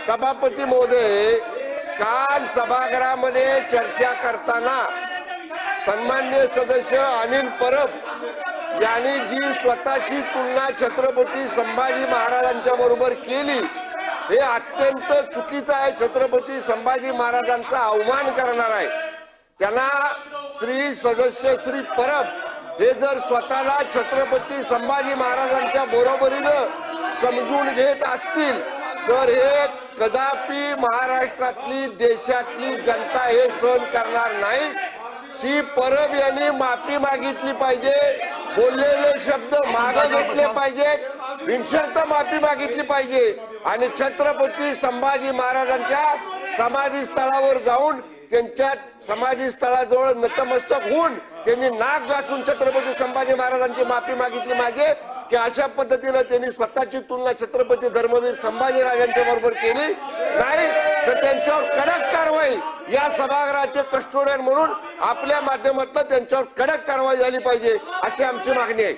सभापती महोदय, काल सभागृहामध्ये चर्चा करताना सन्माननीय सदस्य अनिल परब यांनी जी स्वतःची तुलना छत्रपती संभाजी महाराजांच्या बरोबर केली, हे अत्यंत चुकीचं आहे. छत्रपती संभाजी महाराजांचा अवमान करणार आहे. त्यांना श्री सदस्य श्री परब हे जर स्वतःला छत्रपती संभाजी महाराजांच्या बरोबरीनं समजून घेत असतील तर हे कदापि महाराष्ट्रातली देशातली जनता हे सहन करणार नाही. श्री परब यांनी माफी मागितली पाहिजे, बोललेले शब्द मागे घेतले पाहिजेत, बिनशर्त माफी मागितली पाहिजे आणि छत्रपती संभाजी महाराजांच्या समाधी स्थळावर जाऊन त्यांच्या समाधी स्थळाजवळ नतमस्तक होऊन त्यांनी नाक घासून छत्रपती संभाजी महाराजांची माफी मागितली पाहिजे की अशा पद्धतीने त्यांनी स्वतःची तुलना छत्रपती धर्मवीर संभाजी राजांच्या बरोबर केली नाही तर त्यांच्यावर कडक कारवाई, या सभागृहाचे कस्टोडियन म्हणून आपल्या माध्यमातून त्यांच्यावर कडक कारवाई झाली पाहिजे अशी आमची मागणी आहे.